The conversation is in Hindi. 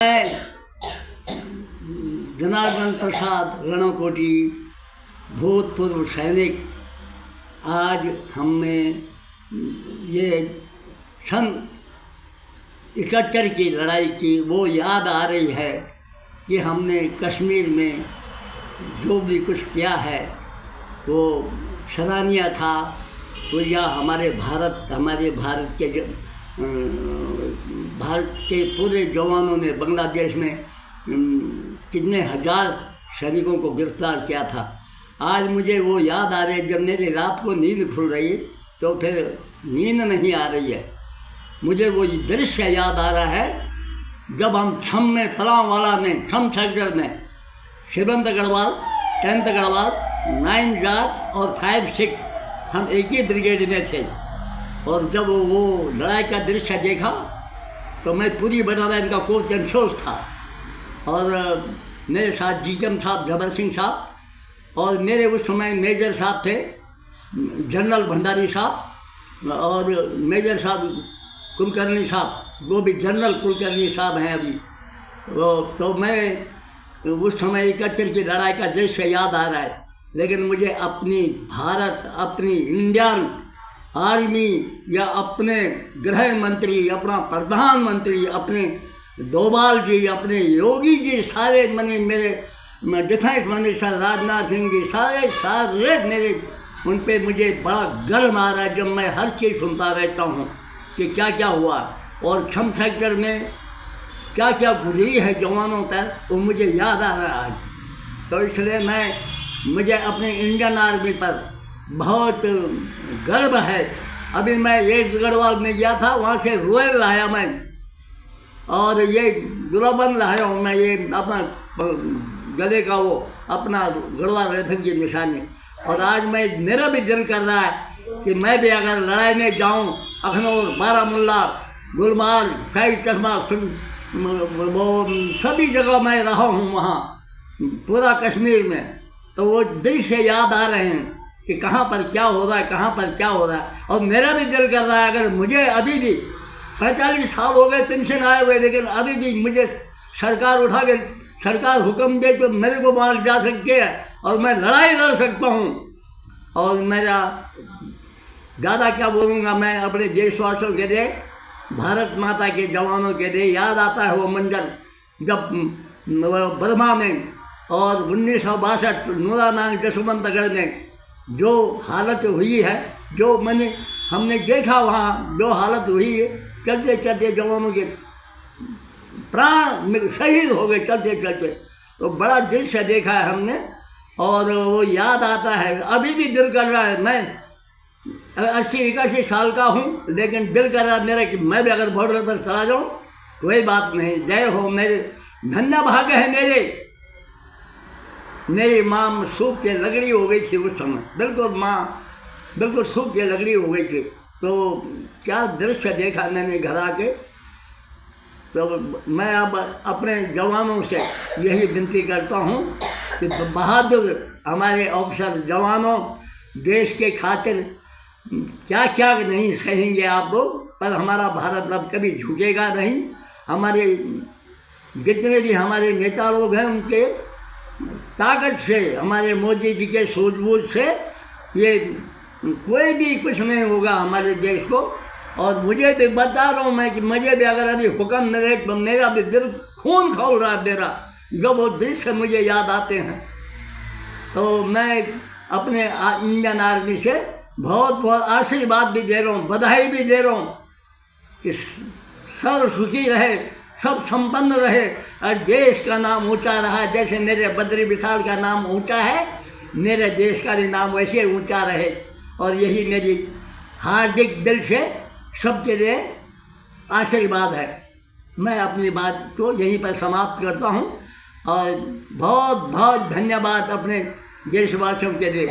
मैं जनार्दन प्रसाद रणकोटी, भूतपूर्व सैनिक। आज हमने ये सन 71 की लड़ाई की वो याद आ रही है कि हमने कश्मीर में जो भी कुछ किया है वो सराहनीय था। तो यह हमारे भारत के पूरे जवानों ने बांग्लादेश में कितने हजार सैनिकों को गिरफ्तार किया था। आज मुझे वो याद आ रही है। जब मेरी रात को नींद खुल रही तो फिर नींद नहीं आ रही है। मुझे वो दृश्य याद आ रहा है जब हम छम में पलांवाला में छम सेक्टर में 7th गढ़वाल, 10th गढ़वाल, 9 जाट और 5 सिख हम एक ही ब्रिगेड में थे। और जब वो लड़ाई का दृश्य देखा तो मैं पूरी बटालियन का कोच इंशोज था और मेरे साथ जीएम साहब जबर सिंह साहब और मेरे उस समय मेजर साहब थे, जनरल भंडारी साहब और मेजर साहब कुलकर्णी साहब, वो भी जनरल कुलकर्णी साहब हैं अभी। तो मैं उस समय 71 की लड़ाई का दृश्य याद आ रहा है। लेकिन मुझे अपनी भारत, अपनी इंडियन आर्मी या अपने गृह मंत्री, अपना प्रधानमंत्री, अपने डोभाल जी, अपने योगी जी, सारे मेरे डिफेंस मिनिस्टर राजनाथ सिंह जी, सारे मेरे उन पे मुझे बड़ा गर्व आ रहा है जब मैं हर चीज़ सुनता रहता हूँ कि क्या क्या हुआ और छम सेक्टर में क्या क्या गुजरी है जवानों पर, वो मुझे याद आ रहा है। तो इसलिए मुझे अपने इंडियन आर्मी पर बहुत गर्व है। अभी मैं 8 गढ़वाल में गया था, वहाँ से रॉयल लाया मैं और ये दुराबन लाया हूँ मैं, ये अपना गले का वो अपना गढ़वाल राइफल की निशानी। और आज मेरा भी दिल कर रहा है कि मैं भी अगर लड़ाई में जाऊँ, अखनौर, बारामुल्ला, गुलमार्ग, फैज चश्मा, वो सभी जगह मैं रहा हूँ वहाँ पूरा कश्मीर में। तो वो दृश्य याद आ रहे हैं कि कहाँ पर क्या हो रहा है, कहाँ पर क्या हो रहा है। और मेरा भी दिल कर रहा है अगर मुझे अभी भी 45 साल हो गए पेंशन आए हुए, लेकिन अभी भी मुझे सरकार हुक्म दे तो मेरे को मार जा सकते हैं और मैं लड़ाई लड़ सकता हूँ। और मेरा ज़्यादा क्या बोलूँगा, मैं अपने देशवासियों के लिए, भारत माता के जवानों के लिए याद आता है वो मंजर जब बर्मा में और 1962 नूरानांग जसवंतगढ़ में जो हालत हुई है, जो हमने देखा वहाँ जो हालत हुई है, चलते चलते जवानों के प्राण शहीद हो गए चलते चलते। तो बड़ा दृश्य देखा है हमने और वो याद आता है। अभी भी दिल कर रहा है, मैं 80-81 साल का हूँ, लेकिन दिल कर रहा है मेरा कि मैं भी अगर बॉर्डर पर चला जाऊँ, कोई बात नहीं। जय हो मेरे, धन्य भाग्य है मेरी माँ सूख के लगड़ी हो गई थी उस समय, बिल्कुल सूख के लगड़ी हो गई थी। तो क्या दृश्य देखा मैंने घर आके। तो मैं अब अपने जवानों से यही विनती करता हूँ कि बहादुर हमारे ऑफिसर जवानों, देश के खातिर क्या क्या नहीं सहेंगे आप लोग, पर हमारा भारत अब कभी झुकेगा नहीं। हमारे जितने भी हमारे नेता लोग हैं उनके ताकत से, हमारे मोदी जी के सूझबूझ से ये कोई भी कुछ नहीं होगा हमारे देश को। और मुझे भी बता रहा हूँ मैं कि मुझे भी अगर अभी हुक्म मिले तो मेरा भी दिल खून खौल रहा है मेरा, जब वो दृश्य मुझे याद आते हैं। तो मैं अपने इंडियन आर्मी से बहुत बहुत आशीर्वाद भी दे रहा हूँ, बधाई भी दे रहा हूँ कि सर्व सुखी रहे, सब संपन्न रहे और देश का नाम ऊंचा रहा। जैसे मेरे बद्री विशाल का नाम ऊंचा है, मेरे देश का भी नाम वैसे ऊंचा रहे। और यही मेरी हार्दिक दिल से सबके लिए आशीर्वाद है। मैं अपनी बात को यहीं पर समाप्त करता हूँ और बहुत बहुत धन्यवाद अपने देशवासियों के लिए।